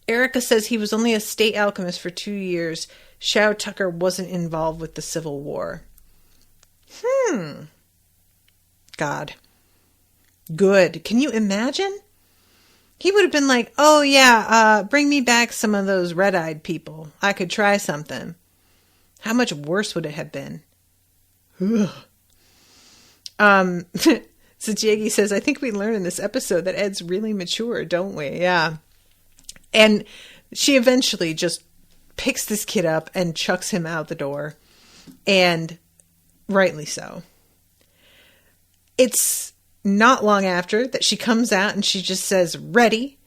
Erica says he was only a state alchemist for 2 years. Shao Tucker wasn't involved with the Civil War. God. Good. Can you imagine? He would have been like, oh yeah, bring me back some of those red-eyed people. I could try something. How much worse would it have been? Sajegi says, I think we learned in this episode that Ed's really mature, don't we? Yeah. And she eventually just picks this kid up and chucks him out the door. And rightly so. It's not long after that she comes out and she just says, ready.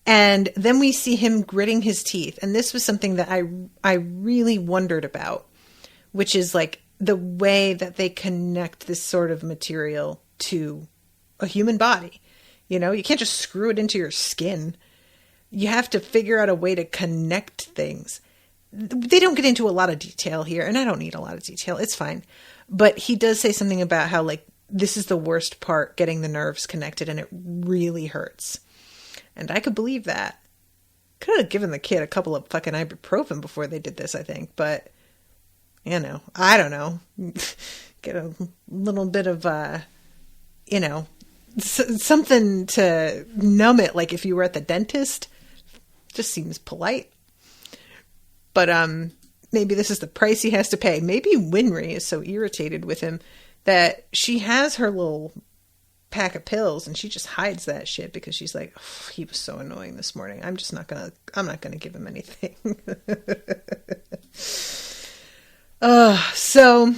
And then we see him gritting his teeth. And this was something that I really wondered about, which is like the way that they connect this sort of material to a human body. You can't just screw it into your skin. You have to figure out a way to connect things. They don't get into a lot of detail here, and I don't need a lot of detail. It's fine. But he does say something about how, like, this is the worst part, getting the nerves connected, and it really hurts. And I could believe that. Could have given the kid a couple of fucking ibuprofen before they did this, I think. But, I don't know. Get a little bit of, something to numb it, like if you were at the dentist. Just seems polite. But maybe this is the price he has to pay. Maybe Winry is so irritated with him that she has her little pack of pills and she just hides that shit because she's like, oh, he was so annoying this morning. I'm not gonna give him anything. Oh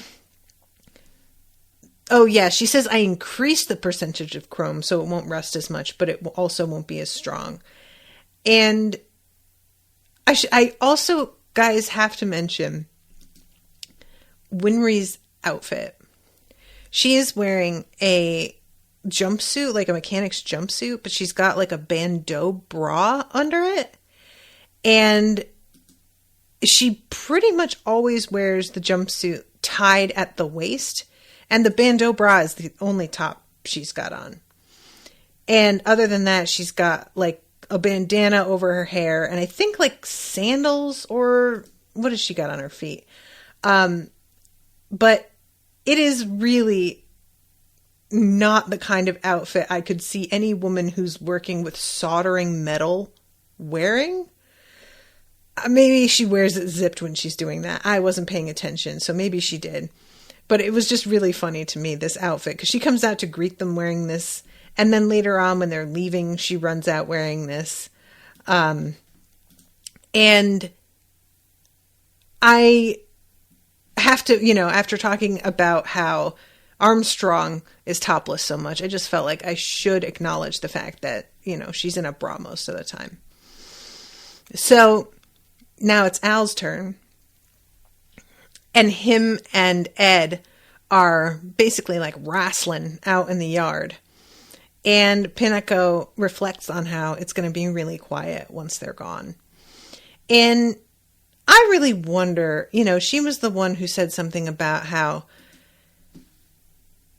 yeah, she says I increased the percentage of chrome so it won't rust as much, but it also won't be as strong. And I also, guys, have to mention Winry's outfit. She is wearing a jumpsuit, like a mechanic's jumpsuit, but she's got like a bandeau bra under it. And she pretty much always wears the jumpsuit tied at the waist. And the bandeau bra is the only top she's got on. And other than that, she's got like a bandana over her hair. And I think like sandals, or what has she got on her feet? But it is really not the kind of outfit I could see any woman who's working with soldering metal wearing. Maybe she wears it zipped when she's doing that. I wasn't paying attention, so maybe she did. But it was just really funny to me, this outfit, because she comes out to greet them wearing this, and then later on when they're leaving, she runs out wearing this. And I have to, after talking about how Armstrong is topless so much, I just felt like I should acknowledge the fact that, she's in a bra most of the time. So now it's Al's turn. And him and Ed are basically like wrestling out in the yard. And Pinako reflects on how it's going to be really quiet once they're gone. And I really wonder, she was the one who said something about how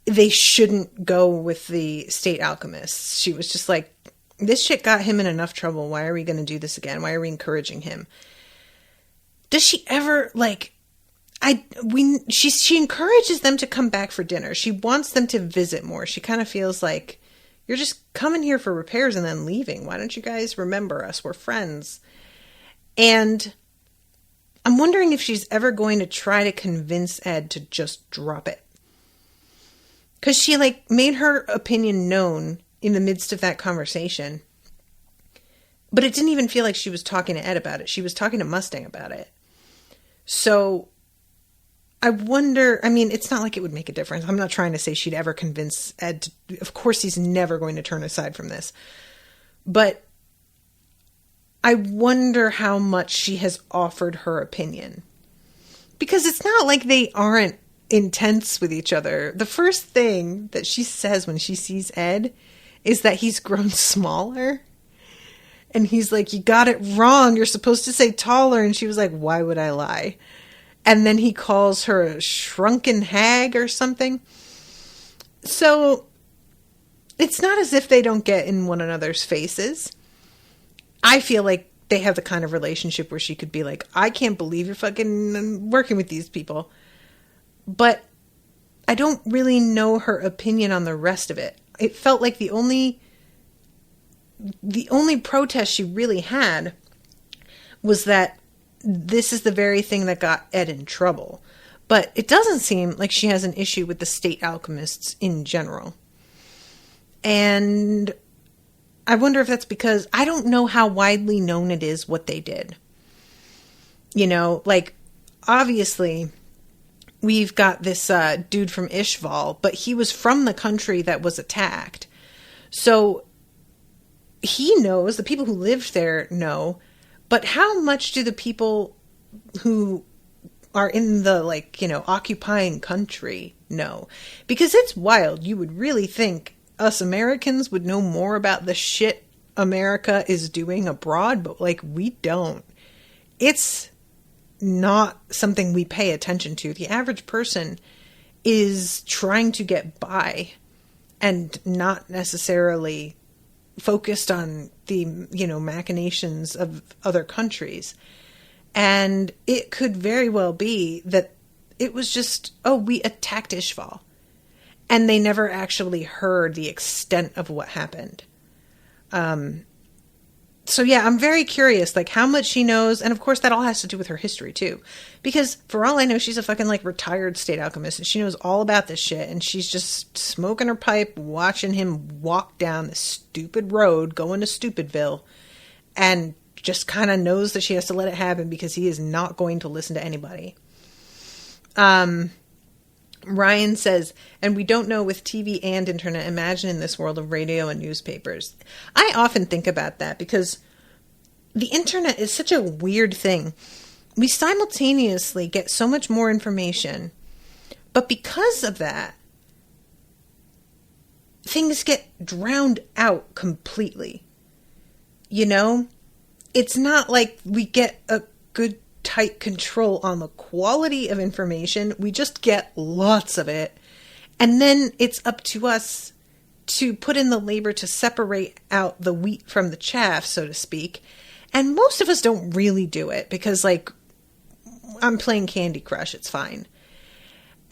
they shouldn't go with the state alchemists. She was just like, this shit got him in enough trouble. Why are we going to do this again? Why are we encouraging him? Does she ever she encourages them to come back for dinner. She wants them to visit more. She kind of feels like, you're just coming here for repairs and then leaving. Why don't you guys remember us? We're friends. And I'm wondering if she's ever going to try to convince Ed to just drop it. Because she made her opinion known in the midst of that conversation. But it didn't even feel like she was talking to Ed about it. She was talking to Mustang about it. So I wonder, it's not like it would make a difference. I'm not trying to say she'd ever convince Ed to, of course he's never going to turn aside from this. But I wonder how much she has offered her opinion. Because it's not like they aren't intense with each other. The first thing that she says when she sees Ed is that he's grown smaller. And he's like, you got it wrong. You're supposed to say taller. And she was like, why would I lie? And then he calls her a shrunken hag or something. So it's not as if they don't get in one another's faces. I feel like they have the kind of relationship where she could be like, I can't believe you're fucking working with these people. But I don't really know her opinion on the rest of it. It felt like the only protest she really had was that this is the very thing that got Ed in trouble. But it doesn't seem like she has an issue with the state alchemists in general. And I wonder if that's because I don't know how widely known it is what they did. Obviously, we've got this dude from Ishval, but he was from the country that was attacked. So he knows, the people who lived there know, but how much do the people who are in the, occupying country know? Because it's wild. You would really think us Americans would know more about the shit America is doing abroad, but, we don't. It's not something we pay attention to. The average person is trying to get by and not necessarily focused on the, machinations of other countries. And it could very well be that it was just, we attacked Ishval. And they never actually heard the extent of what happened. So yeah, I'm very curious, like how much she knows, and of course that all has to do with her history too, because for all I know, she's a fucking like retired state alchemist, and she knows all about this shit, and she's just smoking her pipe, watching him walk down this stupid road, going to Stupidville, and just kind of knows that she has to let it happen because he is not going to listen to anybody. Ryan says, and we don't know with TV and internet, imagine in this world of radio and newspapers. I often think about that because the internet is such a weird thing. We simultaneously get so much more information, but because of that, things get drowned out completely. You know? It's not like we get a good tight control on the quality of information. We just get lots of it. And then it's up to us to put in the labor to separate out the wheat from the chaff, so to speak. And most of us don't really do it because, like, I'm playing Candy Crush. It's fine.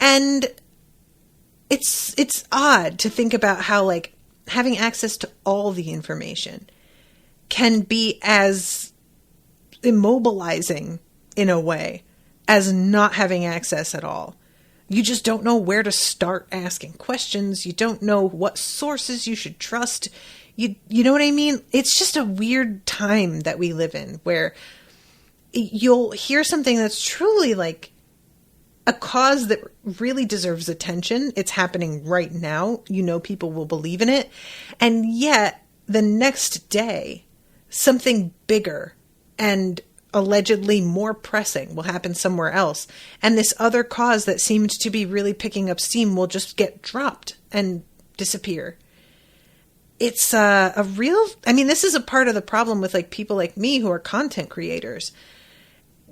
And it's odd to think about how, like, having access to all the information can be as immobilizing in a way as not having access at all. You just don't know where to start asking questions. You don't know what sources you should trust. You know what I mean? It's just a weird time that we live in where you'll hear something that's truly like a cause that really deserves attention. It's happening right now. You know, people will believe in it. And yet the next day, something bigger and allegedly more pressing will happen somewhere else. And this other cause that seemed to be really picking up steam will just get dropped and disappear. It's a real, I mean, this is a part of the problem with like people like me who are content creators.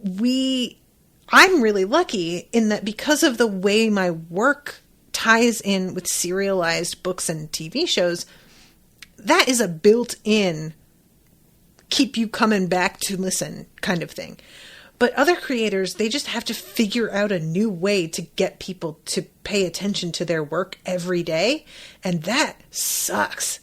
I'm really lucky in that because of the way my work ties in with serialized books and TV shows, that is a built-in keep you coming back to listen kind of thing. But other creators, they just have to figure out a new way to get people to pay attention to their work every day. And that sucks.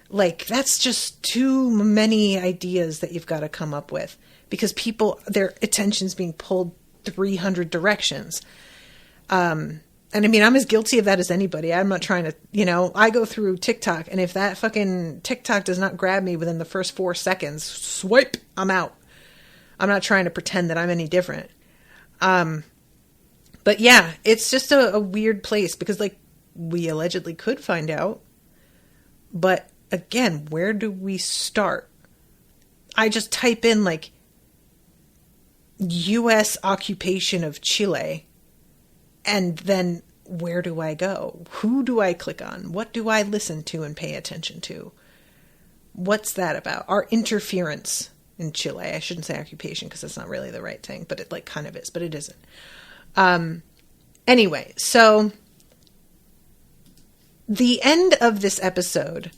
Like, that's just too many ideas that you've got to come up with because people, their attention's being pulled 300 directions. And I mean, I'm as guilty of that as anybody. I'm not trying to, you know, I go through TikTok, and if that fucking TikTok does not grab me within the first 4 seconds, swipe, I'm out. I'm not trying to pretend that I'm any different. But yeah, it's just a weird place because, like, we allegedly could find out. But again, where do we start? I just type in, like, U.S. occupation of Chile. And then where do I go? Who do I click on? What do I listen to and pay attention to? What's that about? Our interference in Chile. I shouldn't say occupation because that's not really the right thing, but it like kind of is, but it isn't. Anyway, so the end of this episode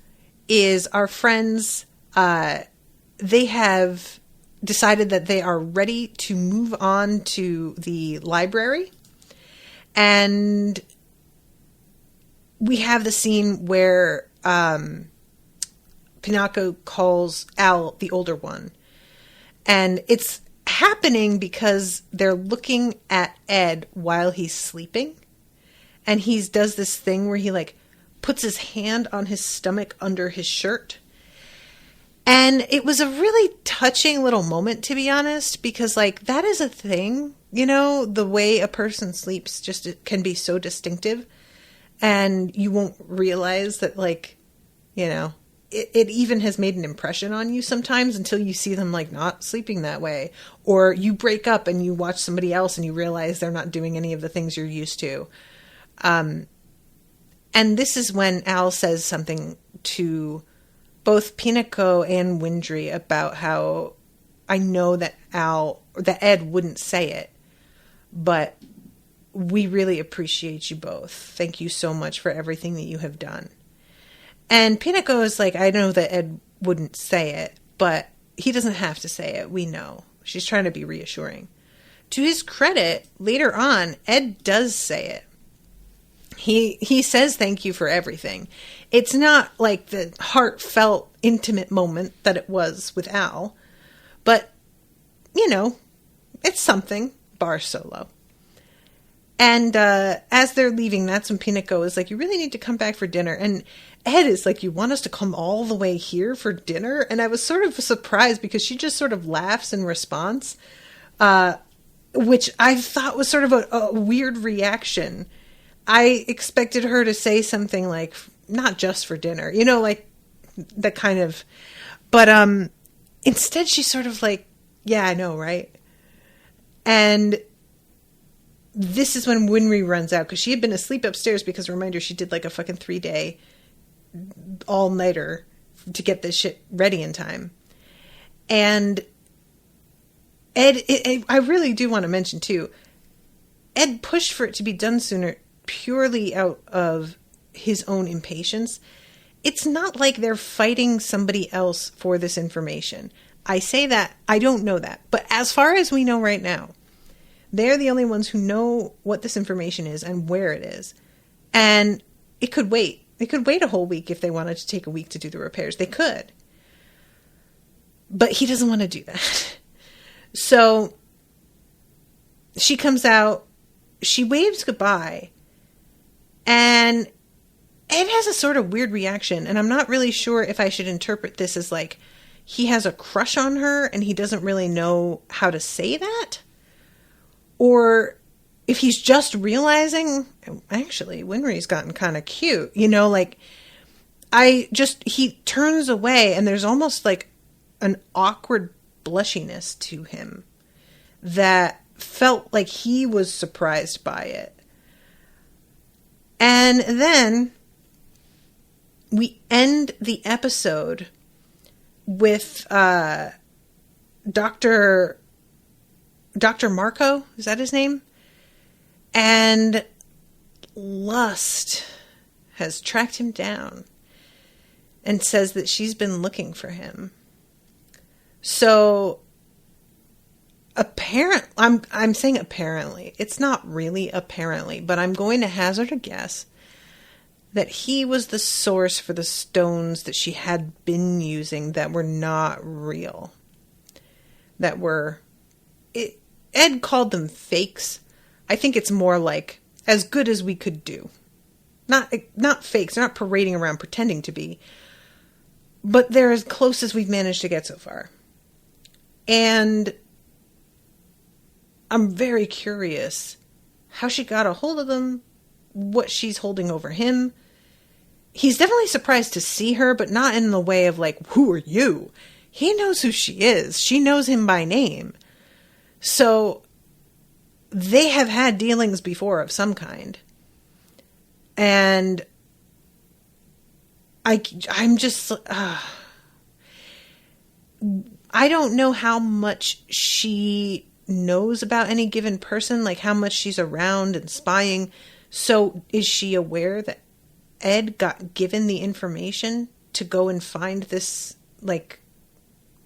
is our friends, they have decided that they are ready to move on to the library. And we have the scene where Pinako calls Al the older one. And it's happening because they're looking at Ed while he's sleeping. And he does this thing where he like puts his hand on his stomach under his shirt. And it was a really touching little moment, to be honest, because like that is a thing. You know, the way a person sleeps just it can be so distinctive, and you won't realize that, like, you know, it even has made an impression on you sometimes until you see them, like, not sleeping that way. Or you break up and you watch somebody else and you realize they're not doing any of the things you're used to. And this is when Al says something to both Pinako and Winry about how I know that Ed wouldn't say it. But we really appreciate you both. Thank you so much for everything that you have done. And Pinako is like, I know that Ed wouldn't say it, but he doesn't have to say it. We know. She's trying to be reassuring. To his credit, later on, Ed does say it. he says thank you for everything. It's not like the heartfelt, intimate moment that it was with Al, but, you know, it's something, bar solo. And as they're leaving, that's when Pinako is like, you really need to come back for dinner. And Ed is like, you want us to come all the way here for dinner? And I was sort of surprised because she just sort of laughs in response, which I thought was sort of a weird reaction. I expected her to say something like, not just for dinner, you know, like the kind of, but instead she's sort of like, yeah, I know, right? And this is when Winry runs out, because she had been asleep upstairs, because reminder, she did like a fucking 3-day all-nighter to get this shit ready in time. And Ed, I really do want to mention too, Ed pushed for it to be done sooner purely out of his own impatience. It's not like they're fighting somebody else for this information. I say that, I don't know that. But as far as we know right now, they're the only ones who know what this information is and where it is. And it could wait. They could wait a whole week if they wanted to take a week to do the repairs. They could. But he doesn't want to do that. So she comes out, she waves goodbye, and Ed has a sort of weird reaction, and I'm not really sure if I should interpret this as like he has a crush on her and he doesn't really know how to say that, or if he's just realizing, actually, Winry's gotten kind of cute, you know, like he turns away and there's almost like an awkward blushiness to him that felt like he was surprised by it. And then we end the episode with Dr. Marco, is that his name? And Lust has tracked him down and says that she's been looking for him. So I'm saying apparently. It's not really apparently, but I'm going to hazard a guess that he was the source for the stones that she had been using that were not real. Ed called them fakes. I think it's more like as good as we could do. Not fakes. They're not parading around pretending to be. But they're as close as we've managed to get so far. And I'm very curious how she got a hold of them, what she's holding over him. He's definitely surprised to see her, but not in the way of like, who are you? He knows who she is. She knows him by name. So they have had dealings before of some kind. And I'm just, I don't know how much she knows about any given person, like how much she's around and spying. So is she aware that Ed got given the information to go and find this, like,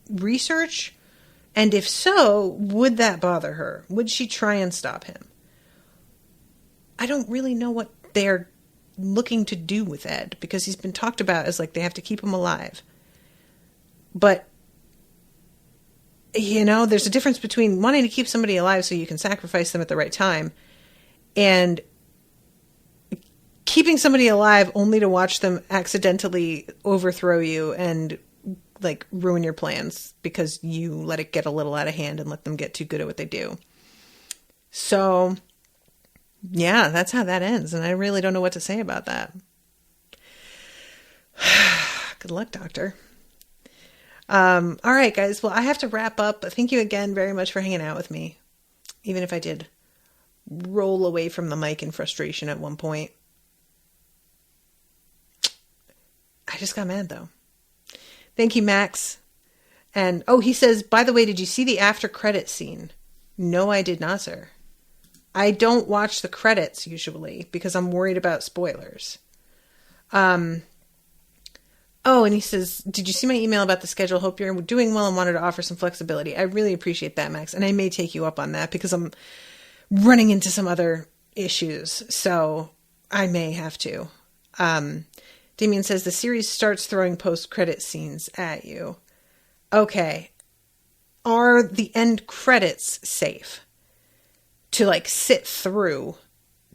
research? And if so, would that bother her? Would she try and stop him? I don't really know what they're looking to do with Ed, because he's been talked about as like they have to keep him alive. But, you know, there's a difference between wanting to keep somebody alive so you can sacrifice them at the right time and keeping somebody alive only to watch them accidentally overthrow you and like ruin your plans because you let it get a little out of hand and let them get too good at what they do. So yeah, that's how that ends. And I really don't know what to say about that. Good luck, Doctor. All right, guys. Well, I have to wrap up. Thank you again very much for hanging out with me. Even if I did roll away from the mic in frustration at one point. I just got mad, though. Thank you, Max. And, oh, he says, by the way, did you see the after credit scene? No, I did not, sir. I don't watch the credits usually because I'm worried about spoilers. Oh, and he says, did you see my email about the schedule? Hope you're doing well and wanted to offer some flexibility. I really appreciate that, Max. And I may take you up on that because I'm running into some other issues. So I may have to. Damien says the series starts throwing post-credit scenes at you. Okay. Are the end credits safe to like sit through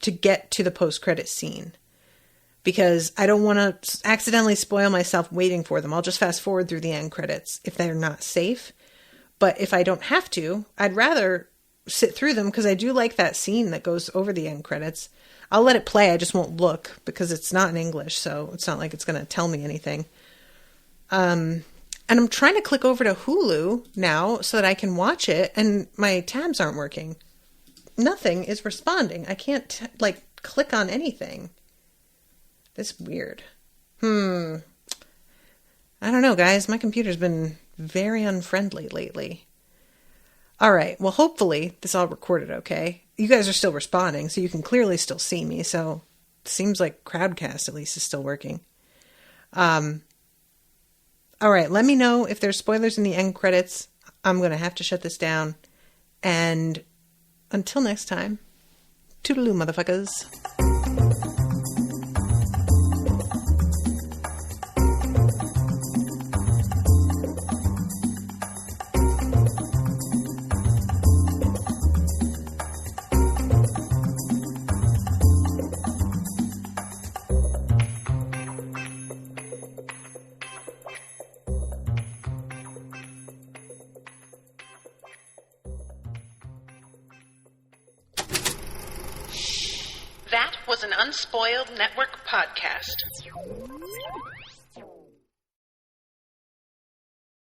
to get to the post-credit scene? Because I don't want to accidentally spoil myself waiting for them. I'll just fast forward through the end credits if they're not safe. But if I don't have to, I'd rather sit through them because I do like that scene that goes over the end credits. I'll let it play. I just won't look because it's not in English, so it's not like it's going to tell me anything. And I'm trying to click over to Hulu now so that I can watch it, and my tabs aren't working. Nothing is responding. I can't, click on anything. This is weird. I don't know, guys. My computer's been very unfriendly lately. All right. Well, hopefully this all recorded okay. You guys are still responding, so you can clearly still see me. So it seems like Crowdcast at least is still working. All right. Let me know if there's spoilers in the end credits. I'm going to have to shut this down. And until next time, toodaloo, motherfuckers. That was an Unspoiled Network podcast.